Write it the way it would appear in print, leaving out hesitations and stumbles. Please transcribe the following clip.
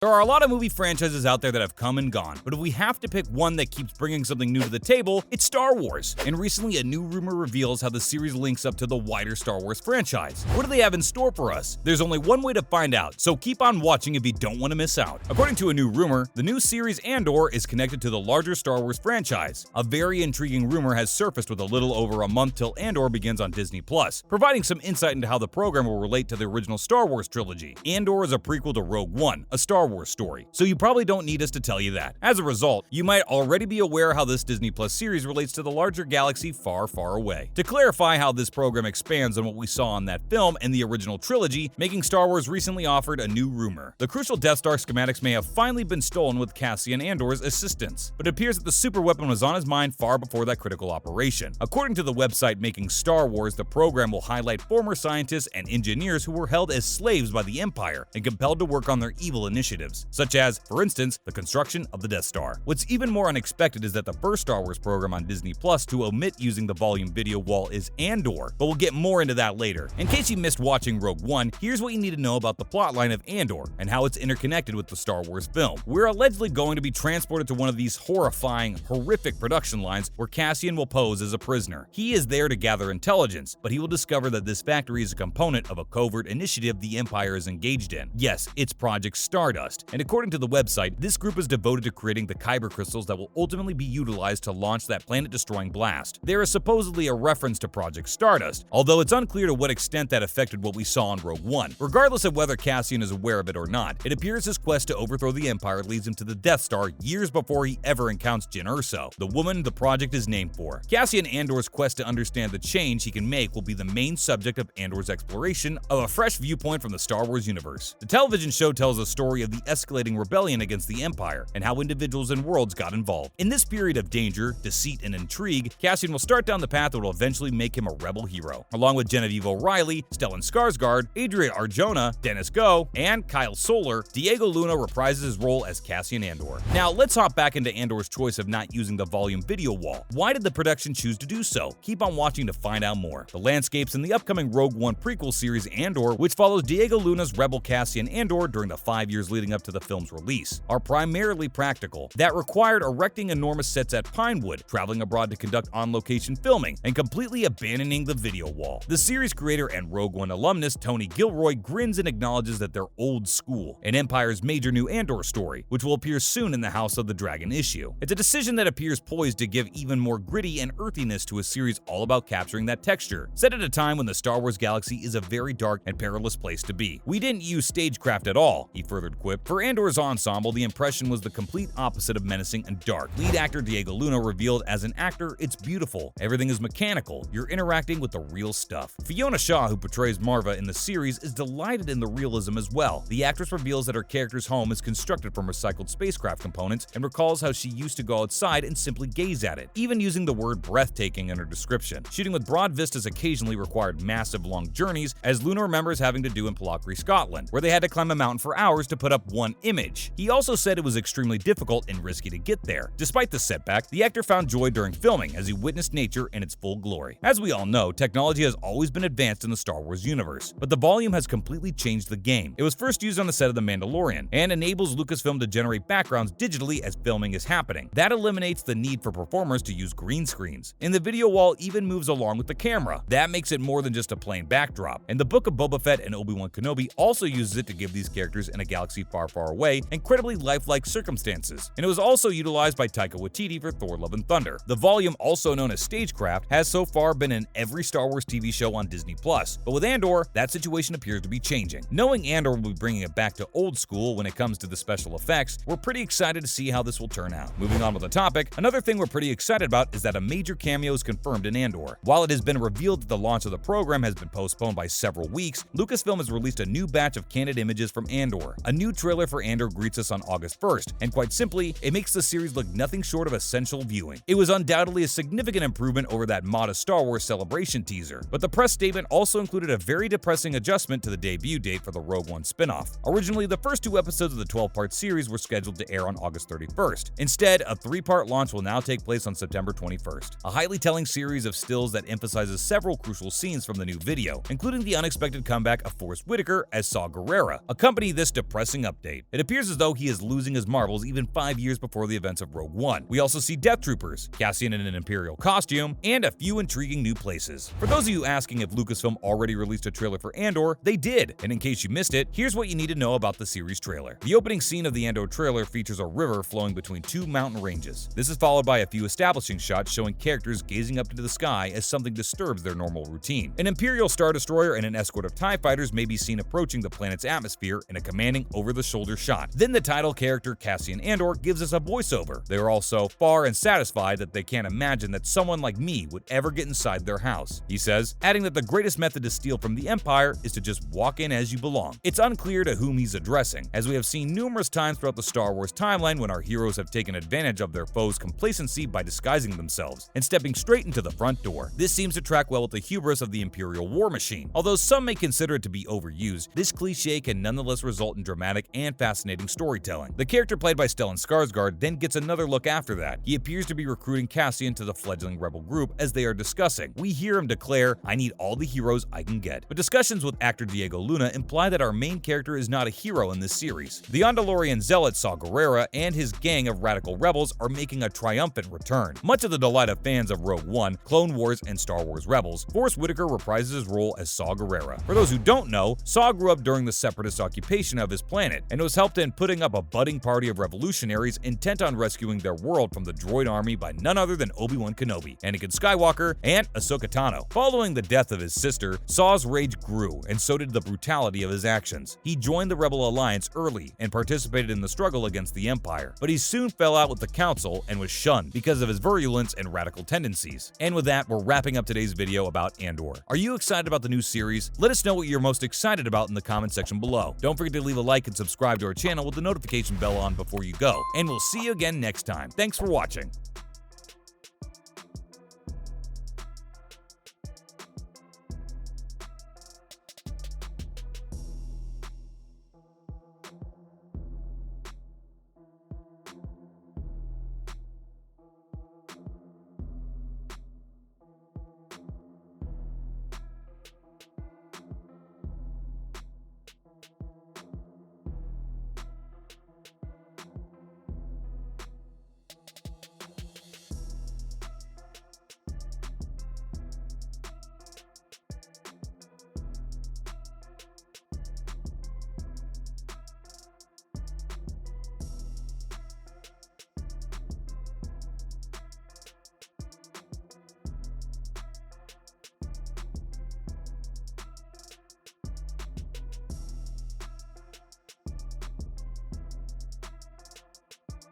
There are a lot of movie franchises out there that have come and gone, but if we have to pick one that keeps bringing something new to the table, it's Star Wars. And recently, a new rumor reveals how the series links up to the wider Star Wars franchise. What do they have in store for us? There's only one way to find out, so keep on watching if you don't want to miss out. According to a new rumor, the new series Andor is connected to the larger Star Wars franchise. A very intriguing rumor has surfaced with a little over a month till Andor begins on Disney+, providing some insight into how the program will relate to the original Star Wars trilogy. Andor is a prequel to Rogue One, a Star Wars story, so you probably don't need us to tell you that. As a result, you might already be aware how this Disney Plus series relates to the larger galaxy far, far away. To clarify how this program expands on what we saw in that film and the original trilogy, Making Star Wars recently offered a new rumor. The crucial Death Star schematics may have finally been stolen with Cassian Andor's assistance, but it appears that the superweapon was on his mind far before that critical operation. According to the website Making Star Wars, the program will highlight former scientists and engineers who were held as slaves by the Empire and compelled to work on their evil initiatives, such as, for instance, the construction of the Death Star. What's even more unexpected is that the first Star Wars program on Disney Plus to omit using the volume video wall is Andor, but we'll get more into that later. In case you missed watching Rogue One, here's what you need to know about the plotline of Andor and how it's interconnected with the Star Wars film. We're allegedly going to be transported to one of these horrifying, horrific production lines where Cassian will pose as a prisoner. He is there to gather intelligence, but he will discover that this factory is a component of a covert initiative the Empire is engaged in. Yes, it's Project Stardust, and according to the website, this group is devoted to creating the kyber crystals that will ultimately be utilized to launch that planet-destroying blast. There is supposedly a reference to Project Stardust, although it's unclear to what extent that affected what we saw in Rogue One. Regardless of whether Cassian is aware of it or not, it appears his quest to overthrow the Empire leads him to the Death Star years before he ever encounters Jyn Erso, the woman the project is named for. Cassian Andor's quest to understand the change he can make will be the main subject of Andor's exploration of a fresh viewpoint from the Star Wars universe. The television show tells a story of the escalating rebellion against the Empire and how individuals and worlds got involved. In this period of danger, deceit, and intrigue, Cassian will start down the path that will eventually make him a rebel hero. Along with Genevieve O'Reilly, Stellan Skarsgård, Adria Arjona, Dennis Go, and Kyle Soller, Diego Luna reprises his role as Cassian Andor. Now, let's hop back into Andor's choice of not using the volume video wall. Why did the production choose to do so? Keep on watching to find out more. The landscapes in the upcoming Rogue One prequel series Andor, which follows Diego Luna's rebel Cassian Andor during the 5 years leading up to the film's release, are primarily practical. That required erecting enormous sets at Pinewood, traveling abroad to conduct on-location filming, and completely abandoning the video wall. The series creator and Rogue One alumnus Tony Gilroy grins and acknowledges that they're old school, an Empire's major new Andor story, which will appear soon in the House of the Dragon issue. It's a decision that appears poised to give even more gritty and earthiness to a series all about capturing that texture, set at a time when the Star Wars galaxy is a very dark and perilous place to be. "We didn't use stagecraft at all," he further quipped. For Andor's ensemble, the impression was the complete opposite of menacing and dark. Lead actor Diego Luna revealed, "As an actor, it's beautiful. Everything is mechanical. You're interacting with the real stuff." Fiona Shaw, who portrays Marva in the series, is delighted in the realism as well. The actress reveals that her character's home is constructed from recycled spacecraft components and recalls how she used to go outside and simply gaze at it, even using the word breathtaking in her description. Shooting with broad vistas occasionally required massive long journeys, as Luna remembers having to do in Palauchry, Scotland, where they had to climb a mountain for hours to put up one image. He also said it was extremely difficult and risky to get there. Despite the setback, the actor found joy during filming as he witnessed nature in its full glory. As we all know, technology has always been advanced in the Star Wars universe, but the volume has completely changed the game. It was first used on the set of The Mandalorian and enables Lucasfilm to generate backgrounds digitally as filming is happening. That eliminates the need for performers to use green screens. And the video wall even moves along with the camera. That makes it more than just a plain backdrop. And the Book of Boba Fett and Obi-Wan Kenobi also uses it to give these characters in a galaxy far, far away incredibly lifelike circumstances. And it was also utilized by Taika Waititi for Thor: Love and Thunder. The volume, also known as stagecraft, has so far been in every Star Wars TV show on Disney+, but with Andor, that situation appears to be changing. Knowing Andor will be bringing it back to old school when it comes to the special effects, we're pretty excited to see how this will turn out. Moving on with the topic, another thing we're pretty excited about is that a major cameo is confirmed in Andor. While it has been revealed that the launch of the program has been postponed by several weeks, Lucasfilm has released a new batch of candid images from Andor. A new trailer for Andor greets us on August 1st, and quite simply, it makes the series look nothing short of essential viewing. It was undoubtedly a significant improvement over that modest Star Wars Celebration teaser, but the press statement also included a very depressing adjustment to the debut date for the Rogue One spin-off. Originally, the first 2 episodes of the 12-part series were scheduled to air on August 31st. Instead, a 3-part launch will now take place on September 21st. A highly telling series of stills that emphasizes several crucial scenes from the new video, including the unexpected comeback of Forrest Whitaker as Saw Gerrera. Accompany this depressing update. It appears as though he is losing his marbles even 5 years before the events of Rogue One. We also see Death Troopers, Cassian in an Imperial costume, and a few intriguing new places. For those of you asking if Lucasfilm already released a trailer for Andor, they did, and in case you missed it, here's what you need to know about the series trailer. The opening scene of the Andor trailer features a river flowing between two mountain ranges. This is followed by a few establishing shots showing characters gazing up into the sky as something disturbs their normal routine. An Imperial Star Destroyer and an escort of TIE fighters may be seen approaching the planet's atmosphere in a commanding over-the-shoulder shot. Then the title character Cassian Andor gives us a voiceover. They are all so far and satisfied that they can't imagine that someone like me would ever get inside their house. He says, adding that the greatest method to steal from the Empire is to just walk in as you belong. It's unclear to whom he's addressing, as we have seen numerous times throughout the Star Wars timeline when our heroes have taken advantage of their foes' complacency by disguising themselves and stepping straight into the front door. This seems to track well with the hubris of the Imperial war machine. Although some may consider it to be overused, this cliche can nonetheless result in dramatic and fascinating storytelling. The character played by Stellan Skarsgård then gets another look after that. He appears to be recruiting Cassian to the fledgling rebel group as they are discussing. We hear him declare, "I need all the heroes I can get." But discussions with actor Diego Luna imply that our main character is not a hero in this series. The Andalorian zealot Saw Gerrera and his gang of radical rebels are making a triumphant return. Much of the delight of fans of Rogue One, Clone Wars, and Star Wars Rebels, Forrest Whitaker reprises his role as Saw Gerrera. For those who don't know, Saw grew up during the separatist occupation of his planet and was helped in putting up a budding party of revolutionaries intent on rescuing their world from the droid army by none other than Obi-Wan Kenobi, Anakin Skywalker, and Ahsoka Tano. Following the death of his sister, Saw's rage grew, and so did the brutality of his actions. He joined the Rebel Alliance early and participated in the struggle against the Empire, but he soon fell out with the Council and was shunned because of his virulence and radical tendencies. And with that, we're wrapping up today's video about Andor. Are you excited about the new series? Let us know what you're most excited about in the comment section below. Don't forget to leave a like and subscribe to our channel with the notification bell on before you go. And we'll see you again next time. Thanks for watching.